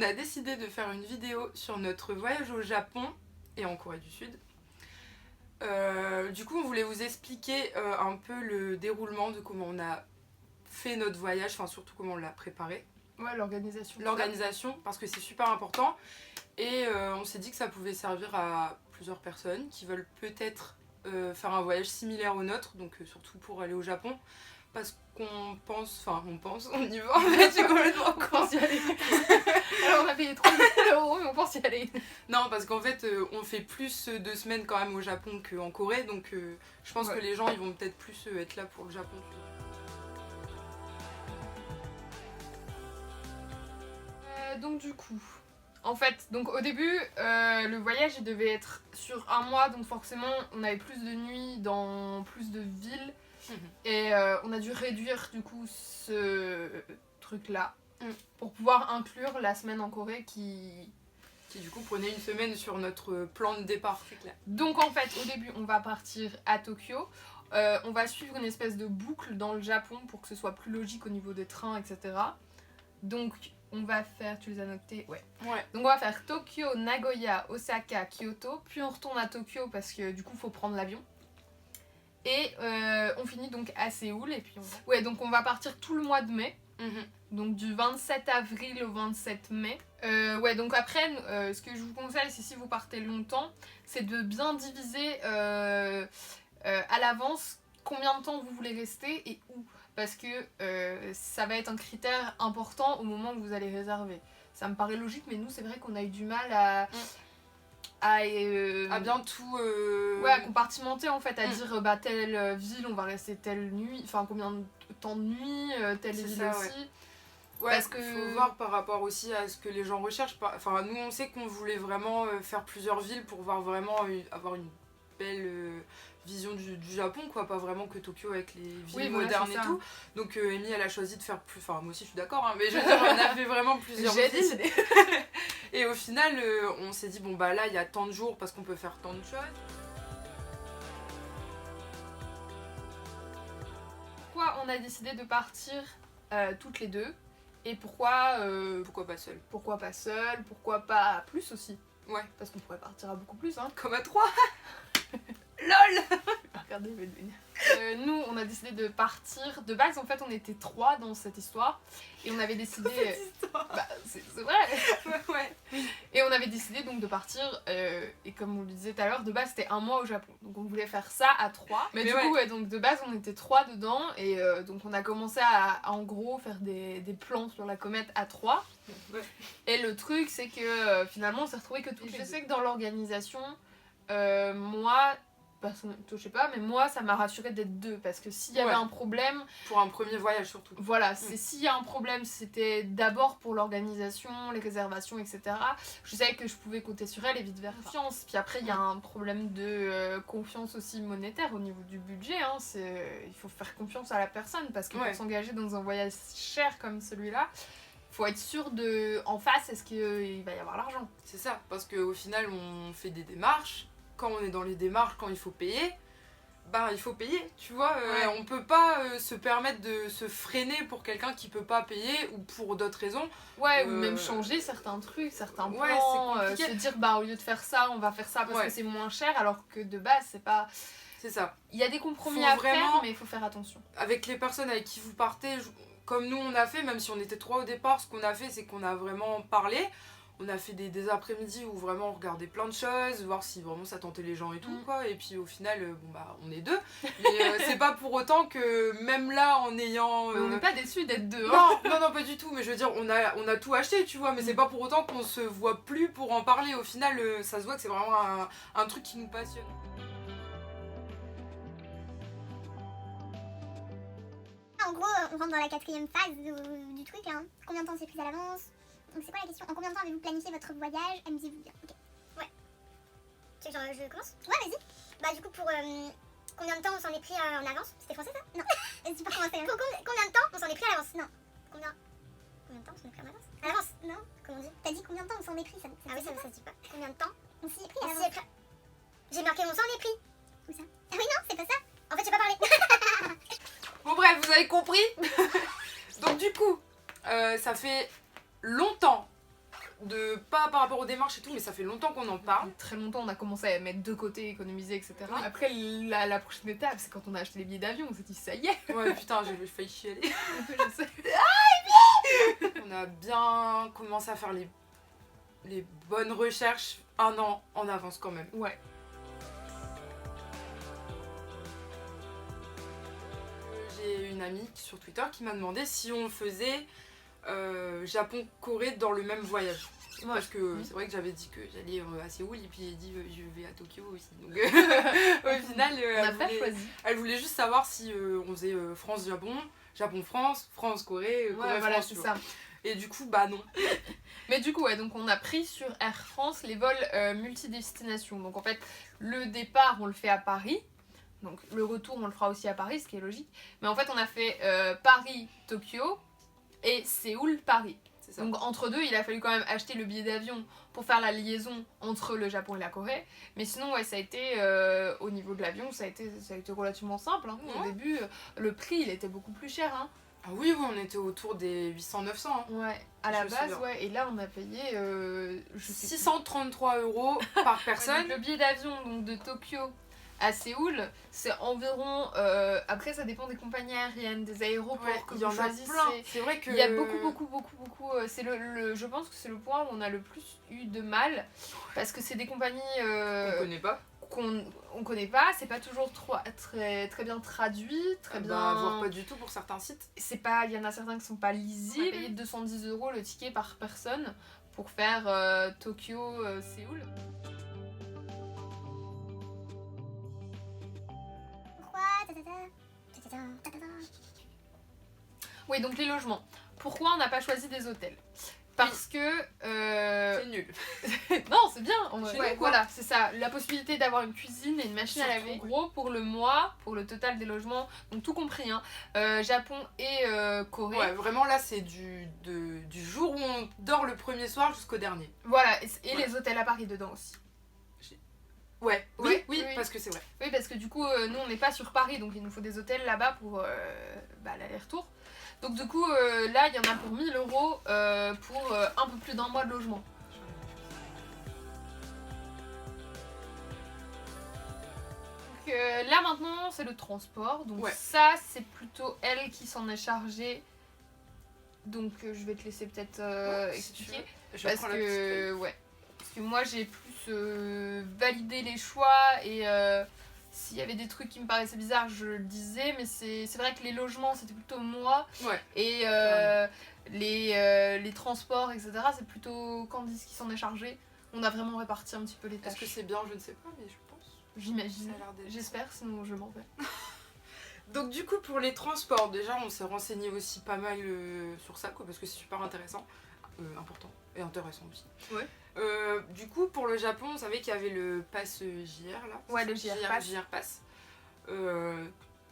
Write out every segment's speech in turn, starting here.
a décidé de faire une vidéo sur notre voyage au Japon et en Corée du Sud. Du coup, on voulait vous expliquer un peu le déroulement de comment on a fait notre voyage, enfin surtout comment on l'a préparé. Ouais, l'organisation. L'organisation, parce que c'est super important. Et on s'est dit que ça pouvait servir à plusieurs personnes qui veulent peut-être faire un voyage similaire au nôtre, donc surtout pour aller au Japon. Parce qu'on pense, on y va en fait, c'est complètement On pense y aller. Alors on a payé 3 000 €, mais on pense y aller. Non, parce qu'en fait, on fait plus de semaines quand même au Japon qu'en Corée, donc je pense que les gens ils vont peut-être plus être là pour le Japon. Donc du coup, en fait, donc au début, le voyage il devait être sur 1 mois, donc forcément on avait plus de nuits dans plus de villes. Et on a dû réduire du coup ce truc là pour pouvoir inclure la semaine en Corée qui Du coup prenait une semaine sur notre plan de départ, c'est clair. Donc en fait au début on va partir à Tokyo, on va suivre une espèce de boucle dans le Japon pour que ce soit plus logique au niveau des trains, etc. Donc on va faire, tu les as notés? Ouais. Donc on va faire Tokyo, Nagoya, Osaka, Kyoto, puis on retourne à Tokyo parce que du coup il faut prendre l'avion. Et on finit donc à Séoul et puis ouais, donc on va partir tout le mois de mai. Donc du 27 avril au 27 mai. Ouais, donc après, ce que je vous conseille, c'est si vous partez longtemps, c'est de bien diviser à l'avance combien de temps vous voulez rester et où. Parce que ça va être un critère important au moment où vous allez réserver. Ça me paraît logique, mais nous, c'est vrai qu'on a eu du mal à bien tout ouais, à compartimenter en fait, à dire bah telle ville on va rester telle nuit, enfin combien de temps de nuit, telle ville aussi. Ouais, parce que faut voir par rapport aussi à ce que les gens recherchent. Enfin, nous on sait qu'on voulait vraiment faire plusieurs villes pour voir vraiment avoir une belle vision du Japon, quoi, pas vraiment que Tokyo avec les villes modernes et tout. Donc Amy elle a choisi de faire plus, enfin moi aussi je suis d'accord, hein, mais je veux dire on a fait vraiment plusieurs villes. Et au final on s'est dit bon bah là il y a tant de jours parce qu'on peut faire tant de choses. Pourquoi on a décidé de partir toutes les deux et pourquoi pas seule? Pourquoi pas seule? Pourquoi pas plus aussi? Ouais. Parce qu'on pourrait partir à beaucoup plus, hein. Comme à 3. LOL. Regardez, il va devenir. Nous, on a décidé de partir. De base, en fait, on était 3 dans cette histoire. Et on avait décidé... Bah, c'est vrai. Ouais. Et on avait décidé donc de partir. Et comme on le disait tout à l'heure, de base, c'était 1 mois au Japon. Donc on voulait faire ça à 3. Mais du coup, ouais, donc de base, on était 3 dedans. Et donc on a commencé à en gros, faire des plans sur la comète à 3. Ouais. Et le truc, c'est que finalement, on s'est retrouvés que toutes les deux. Je sais que dans l'organisation, moi... je sais pas, mais moi ça m'a rassurée d'être 2 parce que s'il y avait un problème... Pour un premier voyage surtout. Voilà, s'il y a un problème, c'était d'abord pour l'organisation, les réservations, etc. Je savais que je pouvais compter sur elle et vite vers confiance. Puis après, il y a un problème de confiance aussi monétaire au niveau du budget. Hein. Il faut faire confiance à la personne parce que pour s'engager dans un voyage cher comme celui-là, faut être sûr de en face, est-ce qu'il va y avoir l'argent. C'est ça, parce qu'au final, on fait des démarches. Quand on est dans les démarches, quand il faut payer, bah il faut payer, tu vois. On peut pas se permettre de se freiner pour quelqu'un qui peut pas payer ou pour d'autres raisons. Ouais, ou même changer certains trucs, certains plans, se dire bah au lieu de faire ça, on va faire ça parce que c'est moins cher, alors que de base c'est pas... C'est ça. Il y a des compromis à faire, mais il faut faire attention. Avec les personnes avec qui vous partez, comme nous on a fait, même si on était 3 au départ, ce qu'on a fait c'est qu'on a vraiment parlé. On a fait des après-midi où vraiment on regardait plein de choses, voir si vraiment ça tentait les gens et tout, quoi. Et puis au final, bon bah on est 2. Mais c'est pas pour autant que même là en ayant... on n'est pas déçus d'être 2. Non, pas du tout. Mais je veux dire, on a tout acheté, tu vois. Mais c'est pas pour autant qu'on se voit plus pour en parler. Au final, ça se voit que c'est vraiment un truc qui nous passionne. En gros, on rentre dans la 4e phase du truc, là. Combien de temps c'est pris à l'avance? Donc c'est quoi la question? En combien de temps avez-vous planifié votre voyage? Amusez-vous bien. Ok. Ouais. Tu veux que je commence? Ouais, vas-y. Bah du coup pour combien de temps on s'en est pris en avance? C'était français ça? Non. Tu peux commencer. Pour combien de temps on s'en est pris à l'avance? Non. Combien de temps on s'en est pris en avance? À l'avance? Non. Comment on dit? T'as dit combien de temps on s'en est pris ça? Ah oui, ça se dit pas. Combien de temps on s'y est pris à l'avance? J'ai marqué on s'en est pris. Où ça? Ah oui non, c'est pas ça. En fait j'ai pas parlé. Bon bref, vous avez compris. Donc du coup, ça fait longtemps pas par rapport aux démarches et tout, mais ça fait longtemps qu'on en parle. Très longtemps, on a commencé à mettre de côté, économiser, etc. Oui. Après, la prochaine étape, c'est quand on a acheté les billets d'avion, on s'est dit ça y est. Ouais, putain, j'ai failli chialer. Je sais. On a bien commencé à faire les bonnes recherches 1 an en avance quand même. Ouais. J'ai une amie sur Twitter qui m'a demandé si on faisait Japon-Corée dans le même voyage. Parce que c'est vrai que j'avais dit que j'allais à Séoul et puis j'ai dit je vais à Tokyo aussi. Donc au final, On n'a pas choisi. elle voulait juste savoir si on faisait France-Japon, Japon-France, France-Corée, Ouais, Corée-France. voilà, c'est ça. Et du coup, bah non. Mais du coup, ouais, donc on a pris sur Air France les vols multidestinations. Donc en fait, le départ, on le fait à Paris. Donc le retour, on le fera aussi à Paris, ce qui est logique. Mais en fait, on a fait Paris-Tokyo et Séoul-Paris. C'est ça. Donc entre deux, il a fallu quand même acheter le billet d'avion pour faire la liaison entre le Japon et la Corée. Mais sinon, ouais, ça a été, au niveau de l'avion, ça a été relativement simple. Hein. Au Ouais. début, le prix, il était beaucoup plus cher. Hein. Ah oui, on était autour des 800-900. Hein. Ouais, à la Je me base, souviens. ouais. Et là, on a payé, je sais plus. 633 € par Ouais, personne. donc le billet d'avion donc de Tokyo à Séoul, c'est environ. Après, ça dépend des compagnies aériennes, des aéroports Ouais, que il y vous en a choisissez. plein. C'est vrai que Il y a beaucoup. C'est je pense que c'est le point où on a le plus eu de mal parce que c'est des compagnies on connaît pas. qu'on connaît pas. C'est pas toujours très bien traduit, très bien. Voire pas du tout pour certains sites. C'est pas, il y en a certains qui sont pas lisibles. Ouais. Et 210 € le ticket par personne pour faire Tokyo Séoul. Pourquoi Oui, donc les logements. Pourquoi on n'a pas choisi des hôtels? Parce que C'est nul. non, c'est bien. Chez Ouais, nous, quoi. voilà, c'est ça. La possibilité d'avoir une cuisine et une machine à laver. Surtout, Gros, pour le mois, pour le total des logements, donc tout compris, hein, Japon et Corée. Ouais, vraiment là, c'est du jour où on dort le premier soir jusqu'au dernier. Voilà, et Ouais. les hôtels à Paris dedans aussi. Ouais, Ouais, oui, oui. parce que c'est vrai. Oui, parce que du coup, nous, on n'est pas sur Paris, donc il nous faut des hôtels là-bas pour l'aller-retour. Donc du coup, là, il y en a pour 1000 € pour un peu plus d'1 mois de logement. Donc là, maintenant, c'est le transport. Donc Ouais. ça, c'est plutôt elle qui s'en est chargée. Donc je vais te laisser peut-être Si tu expliquer. veux. Je Parce prends la petite que, feuille. ouais. Parce que moi, j'ai plus validé les choix et s'il y avait des trucs qui me paraissaient bizarres, je le disais. Mais c'est vrai que les logements, c'était plutôt moi. Ouais. Et les transports, etc., c'est plutôt Candice qui s'en est chargée. On a vraiment réparti un petit peu les Est-ce tâches. que c'est bien? Je ne sais pas, mais je pense. J'imagine. Ça a l'air d'être- J'espère, sinon je m'en vais. Donc du coup pour les transports, déjà on s'est renseigné aussi pas mal sur ça, quoi, parce que c'est super intéressant, important et intéressant aussi. Ouais. Du coup pour le Japon, on savait qu'il y avait le pass JR là. Ouais, le JR Pass. JR Pass.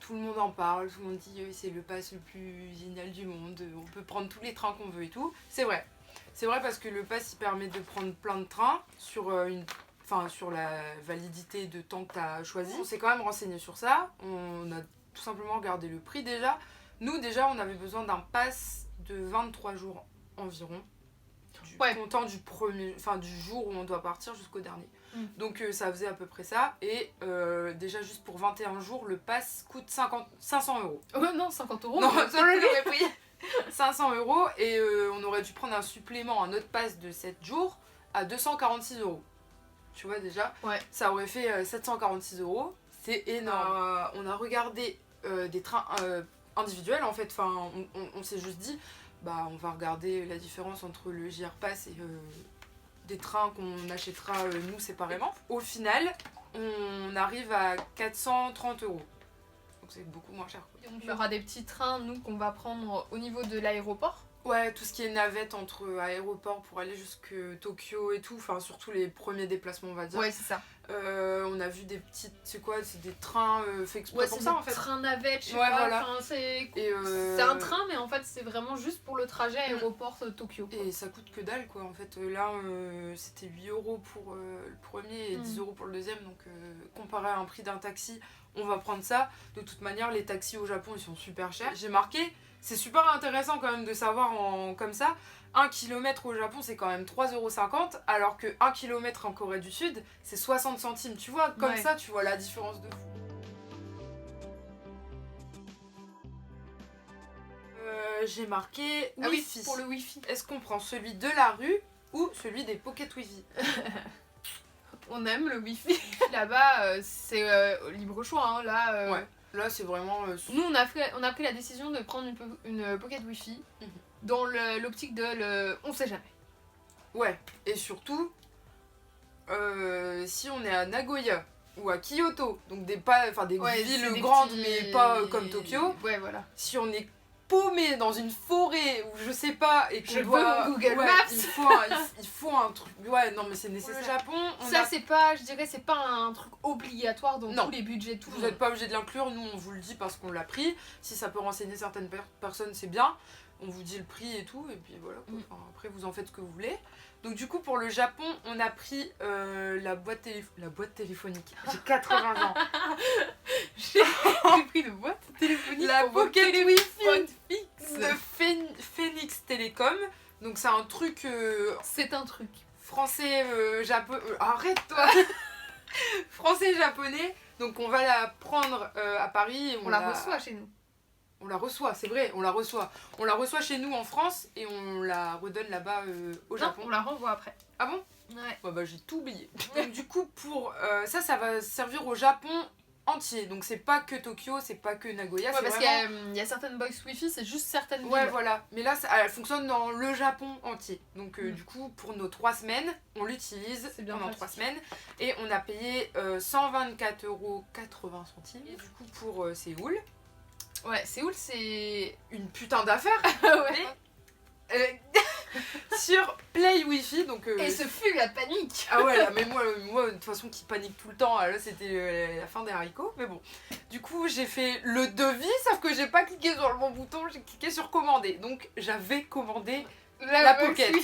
Tout le monde en parle, tout le monde dit c'est le pass le plus génial du monde, on peut prendre tous les trains qu'on veut et tout. C'est vrai. C'est vrai parce que le pass il permet de prendre plein de trains sur sur la validité de temps que tu as choisi. On s'est quand même renseigné sur ça. On a tout simplement regardé le prix déjà. Nous déjà on avait besoin d'un pass de 23 jours environ. Ouais. Comptant du jour où on doit partir jusqu'au dernier. Mm. Donc ça faisait à peu près ça. Et déjà juste pour 21 jours, le pass coûte 500 €. Oh non, 50 €. Non, mais ça je l'aurais pris. 500 € et on aurait dû prendre un supplément, un autre pass de 7 jours à 246 €. Tu vois déjà, Ouais. ça aurait fait 746 €. C'est énorme. On a regardé des trains individuels en fait. Enfin, on s'est juste dit, bah on va regarder la différence entre le JR Pass et des trains qu'on achètera nous séparément. Au final, on arrive à 430 €. Donc c'est beaucoup moins cher, quoi. Donc il y aura des petits trains, nous, qu'on va prendre au niveau de l'aéroport. Ouais, tout ce qui est navette entre aéroports pour aller jusque Tokyo et tout, enfin surtout les premiers déplacements on va dire. Ouais, c'est ça. On a vu des petites, c'est quoi, c'est des trains fait exprès Ouais, pour c'est ça des en fait. trains navettes, je sais Ouais, pas. voilà. Enfin, c'est Et c'est un train, mais en fait, c'est vraiment juste pour le trajet aéroport Tokyo. Quoi. Et ça coûte que dalle quoi en fait. Là c'était 8 € pour le premier et 10 € pour le deuxième, donc comparé à un prix d'un taxi, on va prendre ça. De toute manière, les taxis au Japon ils sont super chers. J'ai marqué C'est super intéressant quand même de savoir comme ça. 1 km au Japon, c'est quand même 3,50 €, alors que 1 km en Corée du Sud, c'est 60 centimes. Tu vois, comme ça, tu vois la différence de fou. J'ai marqué Wi-Fi. Pour le Wi-Fi. Est-ce qu'on prend celui de la rue ou celui des pocket Wi-Fi? On aime le Wi-Fi. Là-bas, c'est libre choix. Hein. Là, ouais. Là, c'est vraiment... Nous, on a pris la décision de prendre une pocket Wi-Fi dans l'optique de on sait jamais. Ouais, et surtout, si on est à Nagoya ou à Kyoto, donc des villes grandes mais pas comme Tokyo, ouais, voilà. Si on est paumé dans une forêt ou je sais pas et qu'on doit Google Maps, il faut un truc. Ouais, non mais c'est nécessaire. Au Japon, c'est pas, je dirais, c'est pas un truc obligatoire dans tous les budgets. Vous n'êtes pas obligé de l'inclure, nous on vous le dit parce qu'on l'a pris. Si ça peut renseigner certaines personnes, c'est bien. On vous dit le prix et tout, et puis voilà. Enfin, après, vous en faites ce que vous voulez. Donc du coup, pour le Japon, on a pris la boîte téléphonique. J'ai 80 ans. J'ai pris de boîte téléphonique. La Pocket Wi-Fi fixe de Phoenix Telecom. Donc c'est un truc... c'est un truc. Français, japonais... arrête-toi. Français-japonais. Donc on va la prendre à Paris. Et on la reçoit chez nous. On la reçoit, c'est vrai, on la reçoit. On la reçoit chez nous en France et on la redonne là-bas au Japon. Non, on la renvoie après. Ah bon? Ouais. Ouais, bah j'ai tout oublié. Donc du coup, pour ça va servir au Japon entier. Donc c'est pas que Tokyo, c'est pas que Nagoya. Ouais, parce qu'il y a certaines box Wi-Fi, c'est juste certaines villes. Ouais, voilà. Mais là, elle fonctionne dans le Japon entier. Donc du coup, pour nos 3 semaines, on l'utilise pendant 3 semaines. Et on a payé 124,80 €. Et du coup, pour Séoul... Ouais, Séoul, c'est une putain d'affaire. Ouais. Sur Play Wi-Fi, donc... Et ce fut la panique. Ah ouais, là, mais moi de toute façon, qui panique tout le temps, là, c'était la fin des haricots. Mais bon, du coup, j'ai fait le devis, sauf que j'ai pas cliqué sur le bon bouton, j'ai cliqué sur commander. Donc, j'avais commandé la Pocket.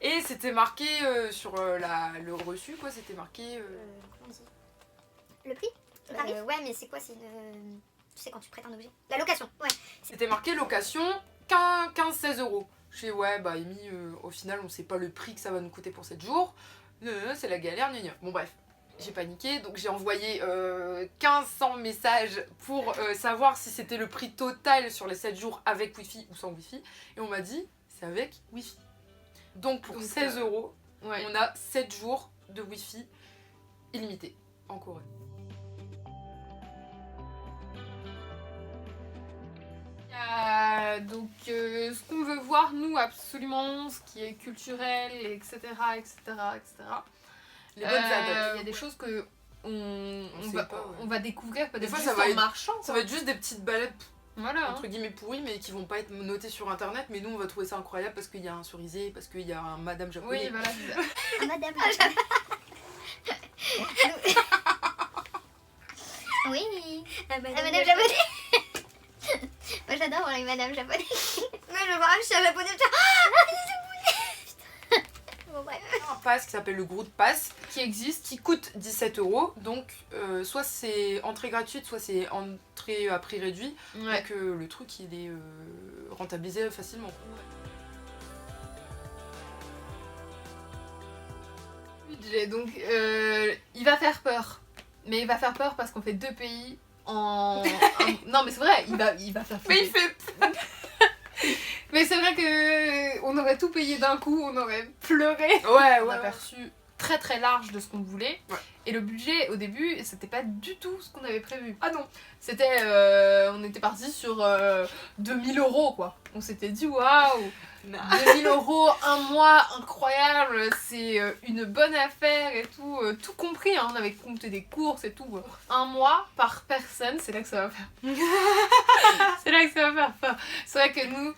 Et c'était marqué sur le reçu, quoi, c'était marqué... Comment on dit? Le prix? Ouais, mais c'est quoi? C'est une... Tu sais, quand tu prêtes un objet. La location, ouais. C'était marqué location 15-16 €. Je fais ouais, bah Amy, au final, on sait pas le prix que ça va nous coûter pour 7 jours. C'est la galère, gna gna. Bon, bref, j'ai paniqué, donc j'ai envoyé 1500 messages pour savoir si c'était le prix total sur les 7 jours avec Wi-Fi ou sans Wi-Fi. Et on m'a dit, c'est avec Wi-Fi. Donc pour 16 €, on a 7 jours de Wi-Fi illimité en Corée. Donc ce qu'on veut voir nous absolument, ce qui est culturel, etc. Les bonnes adaptes. Il y a des choses que on va découvrir peut-être juste en marchant. Ça va être juste des petites balades entre hein. guillemets pourries, mais qui vont pas être notées sur internet, mais nous on va trouver ça incroyable parce qu'il y a un cerisier, parce qu'il y a un madame japonais. Oui, voilà, c'est ça. Un madame japonais. Oui, madame japonais. Moi j'adore les madames japonaises. Moi je vois un chat japonais. Bon bref. Un pass qui s'appelle le Groupe Pass qui existe, qui coûte 17 €. Donc soit c'est entrée gratuite, soit c'est entrée à prix réduit. Ouais. Donc le truc il est rentabilisé facilement. Donc il va faire peur. Mais il va faire peur parce qu'on fait 2 pays en... Non mais c'est vrai, il va faire peur. Mais il fait... Mais c'est vrai que on aurait tout payé d'un coup, on aurait pleuré. On a perçu très très large de ce qu'on voulait. Ouais. Et le budget au début, c'était pas du tout ce qu'on avait prévu. Ah non, c'était... on était parti sur 2000 € quoi. On s'était dit waouh, 2000 € un mois, incroyable, c'est une bonne affaire et tout, tout compris, hein, on avait compté des courses et tout. Un mois par personne, c'est là que ça va faire. C'est là que ça va faire peur. C'est vrai que nous,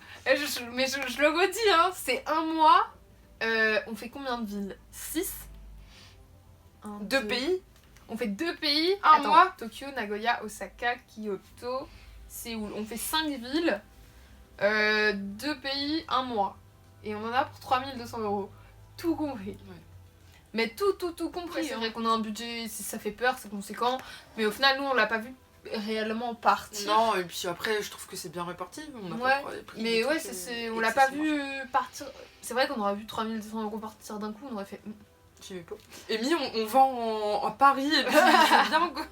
mais je le redis, hein, c'est un mois, on fait combien de villes? 6 2 pays. On fait 2 pays, un mois. Tokyo, Nagoya, Osaka, Kyoto, Séoul. On fait 5 villes. 2 pays, 1 mois. Et on en a pour 3200 €. Tout compris. Ouais. Mais tout compris. C'est vrai qu'on a un budget, si ça fait peur, c'est conséquent. Mais au final, nous, on l'a pas vu. réellement partir. Non, et puis après, je trouve que c'est bien réparti. On a Ouais, pas pris mais des ouais, trucs, on l'a pas excessivement vu partir. C'est vrai qu'on aurait vu 3200 € partir d'un coup, on aurait fait. J'y vais pas. Amy, on va en Paris et puis c'est bien quoi.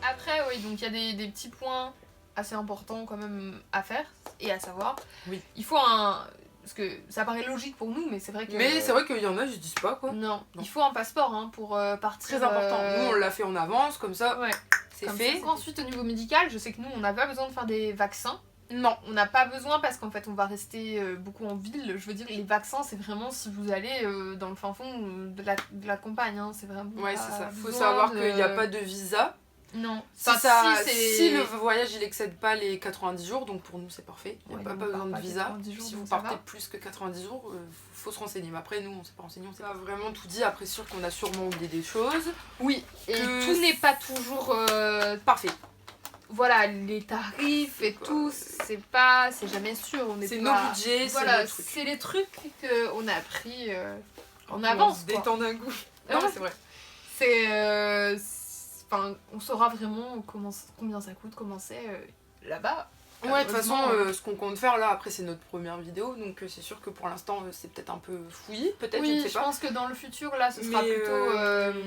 Après, oui, donc il y a des petits points assez importants quand même à faire et à savoir. Oui. Il faut un. Parce que ça paraît logique pour nous, mais c'est vrai que. Mais c'est vrai qu'il y en a, je dis pas quoi. Non, Non. il faut un passeport hein, pour partir. Très important. Nous, on l'a fait en avance, comme ça, Ouais, c'est comme fait. ça. Ensuite, au niveau médical, je sais que nous, on n'a pas besoin de faire des vaccins. Non. On n'a pas besoin parce qu'en fait, on va rester beaucoup en ville. Je veux dire, les vaccins, c'est vraiment si vous allez dans le fin fond de la campagne. Hein. C'est vraiment. Ouais, pas c'est ça. Faut besoin savoir de- qu'il n'y a pas de visa. Non. Si, Enfin, si le voyage il excède pas les 90 jours, donc pour nous c'est parfait. Il n'y a Ouais, pas donc besoin on de part pas visa. 90 jours, Si donc vous ça partez va. plus que 90 jours, faut se renseigner. Mais après, nous on s'est pas renseigné, on s'est pas vraiment tout dit. Après, sûr qu'on a sûrement oublié des choses. Oui, et Que tout n'est pas toujours. Parfait. Voilà, les tarifs et Quoi, tout, c'est jamais sûr. On est C'est pas... nos budgets, Voilà, c'est nos trucs. c'est les trucs qu'on a appris en On avance. se Quoi. détend d'un coup. Ouais. Non, mais c'est vrai. Enfin, on saura vraiment combien ça coûte, comment c'est là-bas. Ouais, de toute façon, Heureusement, ce qu'on compte faire là, après c'est notre première vidéo, donc c'est sûr que pour l'instant c'est peut-être un peu fouillis, peut-être, oui, je ne sais pas. pense que dans le futur, là, ce sera Mais, plutôt.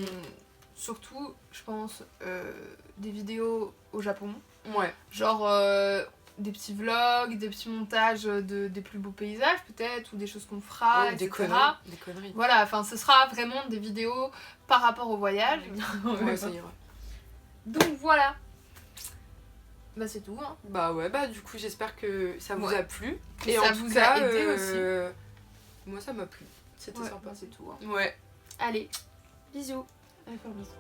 Surtout, je pense, des vidéos au Japon. Ouais. Genre des petits vlogs, des petits montages des plus beaux paysages peut-être, ou des choses qu'on fera, Ouais, des etc. conneries. Voilà, enfin ce sera vraiment des vidéos par rapport au voyage. Ouais, ça ira. Donc voilà. Bah c'est tout. Hein. Bah ouais, bah du coup j'espère que ça vous Ouais. a plu. Et Et ça en tout vous cas, a aidé aussi. moi ça m'a plu. C'était Ouais, sympa. bah, c'est tout. Hein. Ouais. Allez, bisous. Allez, faire bisous.